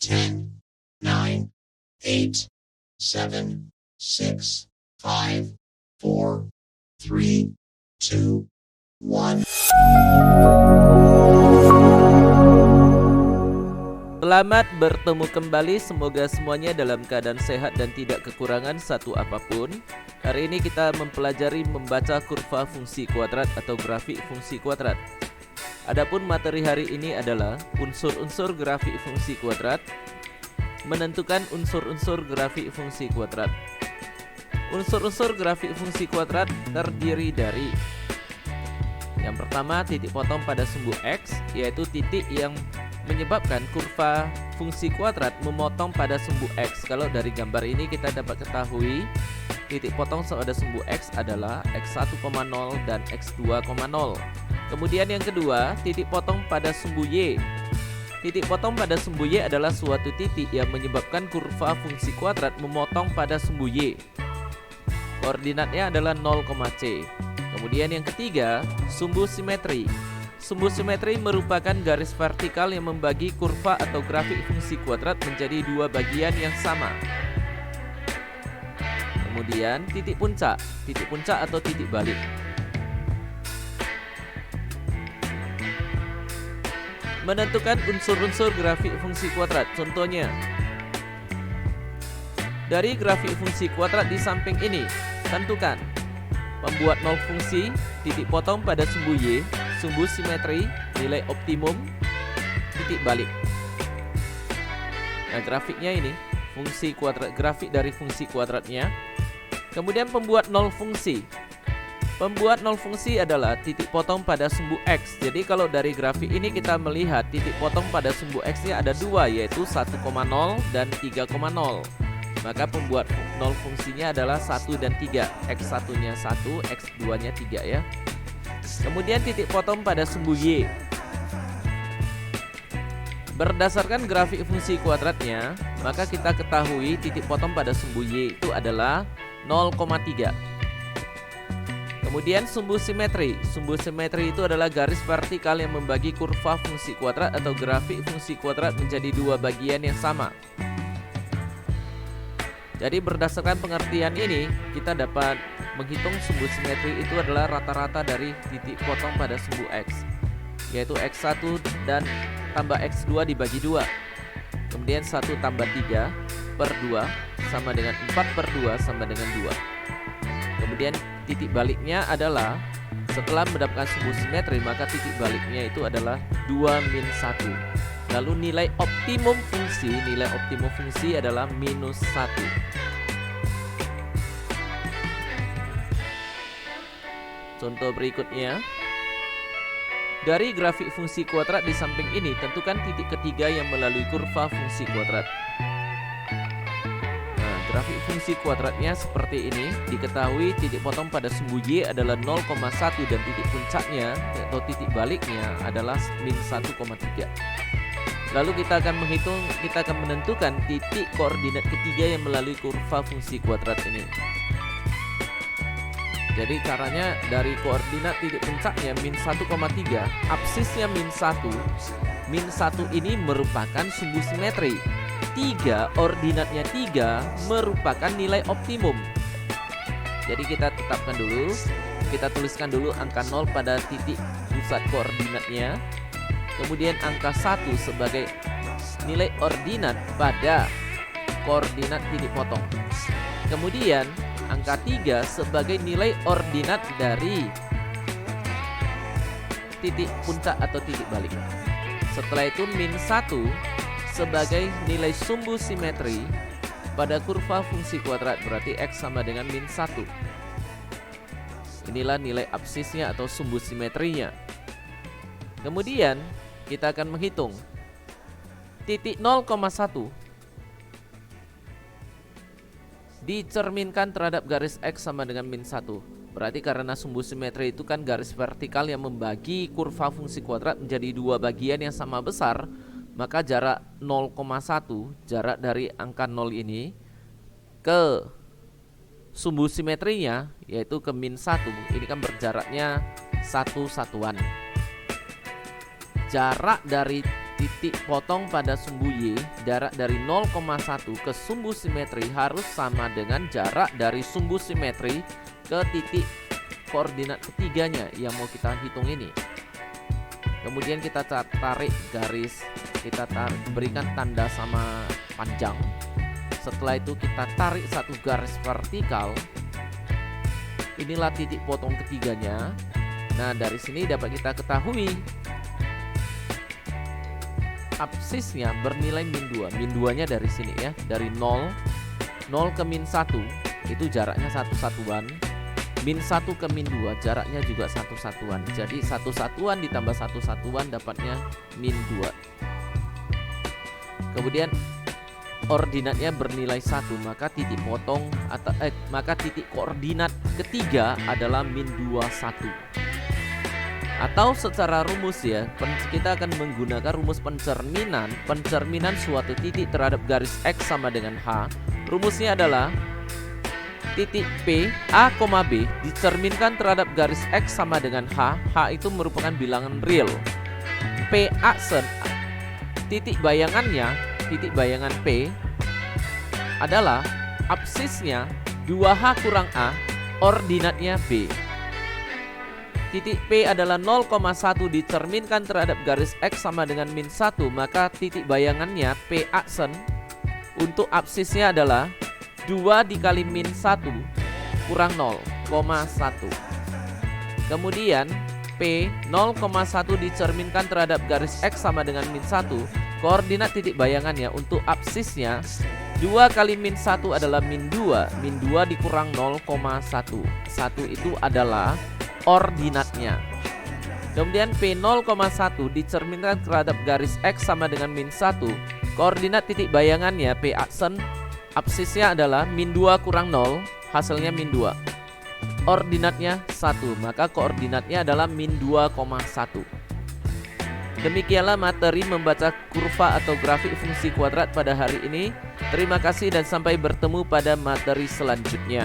10, 9, 8, 7, 6, 5, 4, 3, 2, 1. Selamat bertemu kembali, semoga semuanya dalam keadaan sehat dan tidak kekurangan satu apapun. Hari ini kita mempelajari membaca kurva fungsi kuadrat atau grafik fungsi kuadrat. Adapun materi hari ini adalah unsur-unsur grafik fungsi kuadrat, menentukan unsur-unsur grafik fungsi kuadrat. Unsur-unsur grafik fungsi kuadrat terdiri dari yang pertama, titik potong pada sumbu X, yaitu titik yang menyebabkan kurva fungsi kuadrat memotong pada sumbu X. Kalau dari gambar ini kita dapat ketahui titik potong pada sumbu X adalah X1,0 dan X2,0. Kemudian yang kedua, titik potong pada sumbu Y. Titik potong pada sumbu Y adalah suatu titik yang menyebabkan kurva fungsi kuadrat memotong pada sumbu Y. Koordinatnya adalah 0,c. Kemudian yang ketiga, sumbu simetri. Sumbu simetri merupakan garis vertikal yang membagi kurva atau grafik fungsi kuadrat menjadi dua bagian yang sama. Kemudian titik puncak atau titik balik. Menentukan unsur-unsur grafik fungsi kuadrat. Contohnya, dari grafik fungsi kuadrat di samping ini, tentukan pembuat nol fungsi, titik potong pada sumbu Y, sumbu simetri, nilai optimum, titik balik. Nah, grafiknya ini fungsi kuadrat, grafik dari fungsi kuadratnya. Kemudian pembuat nol fungsi. Pembuat nol fungsi adalah titik potong pada sumbu X. Jadi kalau dari grafik ini kita melihat titik potong pada sumbu X-nya ada dua, yaitu 1,0 dan 3,0. Maka pembuat nol fungsinya adalah 1 dan 3. X1-nya 1, X2-nya 3 ya. Kemudian titik potong pada sumbu Y. Berdasarkan grafik fungsi kuadratnya, maka kita ketahui titik potong pada sumbu Y itu adalah 0,3. Kemudian sumbu simetri. Sumbu simetri itu adalah garis vertikal yang membagi kurva fungsi kuadrat atau grafik fungsi kuadrat menjadi dua bagian yang sama. Jadi berdasarkan pengertian ini, kita dapat menghitung sumbu simetri itu adalah rata-rata dari titik potong pada sumbu X, yaitu X1 dan tambah X2 dibagi 2. Kemudian 1 tambah 3 per 2 sama dengan 4 per 2 sama dengan 2. Kemudian titik baliknya adalah setelah mendapatkan sumbu simetri, maka titik baliknya itu adalah 2 min 1. Lalu nilai optimum fungsi adalah minus 1. Contoh berikutnya, dari grafik fungsi kuadrat di samping ini, tentukan titik ketiga yang melalui kurva fungsi kuadrat. Nah, grafik fungsi kuadratnya seperti ini. Diketahui titik potong pada sumbu Y adalah 0,1 dan titik puncaknya atau titik baliknya adalah min 1,3. Lalu kita akan menentukan titik koordinat ketiga yang melalui kurva fungsi kuadrat ini. Jadi caranya dari koordinat titik puncaknya min 1,3, absisnya min 1. Min 1 ini merupakan sumbu simetri. 3, ordinatnya 3 merupakan nilai optimum. Jadi kita tetapkan dulu, kita tuliskan dulu angka 0 pada titik pusat koordinatnya. Kemudian angka 1 sebagai nilai ordinat pada koordinat titik potong. Kemudian angka 3 sebagai nilai ordinat dari titik puncak atau titik balik. Setelah itu min 1 sebagai nilai sumbu simetri pada kurva fungsi kuadrat, berarti X sama dengan min 1. Inilah nilai absisnya atau sumbu simetrinya. Kemudian kita akan menghitung titik 0,1 dicerminkan terhadap garis X sama dengan min 1. Berarti karena sumbu simetri itu kan garis vertikal yang membagi kurva fungsi kuadrat menjadi dua bagian yang sama besar, maka jarak 0,1, jarak dari angka 0 ini ke sumbu simetrinya, yaitu ke min 1, ini kan berjaraknya 1 satuan. Jarak dari titik potong pada sumbu Y, jarak dari 0,1 ke sumbu simetri harus sama dengan jarak dari sumbu simetri ke titik koordinat ketiganya yang mau kita hitung ini. Kemudian kita tarik garis, berikan tanda sama panjang. Setelah itu kita tarik satu garis vertikal. Inilah titik potong ketiganya. Nah, dari sini dapat kita ketahui absisnya bernilai min 2. Min 2-nya dari sini ya, dari 0 ke min 1 itu jaraknya satu satuan. Min 1 ke min 2 jaraknya juga satu satuan. Jadi satu satuan ditambah satu satuan dapatnya min 2. Kemudian ordinatnya bernilai 1, maka titik potong atau maka titik koordinat ketiga adalah min 2, 1. Atau secara rumus ya, kita akan menggunakan rumus pencerminan suatu titik terhadap garis X sama dengan H. Rumusnya adalah titik P, A, B dicerminkan terhadap garis X sama dengan H. H itu merupakan bilangan real. P aksen, titik bayangan P adalah absisnya 2H kurang A, ordinatnya B. Titik P adalah 0,1 dicerminkan terhadap garis X sama dengan min 1, maka titik bayangannya P aksen untuk absisnya adalah 2 dikali min 1 kurang 0,1. Kemudian P 0,1 dicerminkan terhadap garis X sama dengan min 1, koordinat titik bayangannya untuk absisnya 2 kali min 1 adalah min 2. Min 2 dikurang 0,1. 1 itu adalah ordinatnya. Kemudian P 0,1 dicerminkan terhadap garis X sama dengan min 1. Koordinat titik bayangannya P aksen, absisnya adalah min 2 kurang 0, hasilnya min 2. Ordinatnya 1, maka koordinatnya adalah min 2,1. Demikianlah materi membaca kurva atau grafik fungsi kuadrat pada hari ini. Terima kasih dan sampai bertemu pada materi selanjutnya.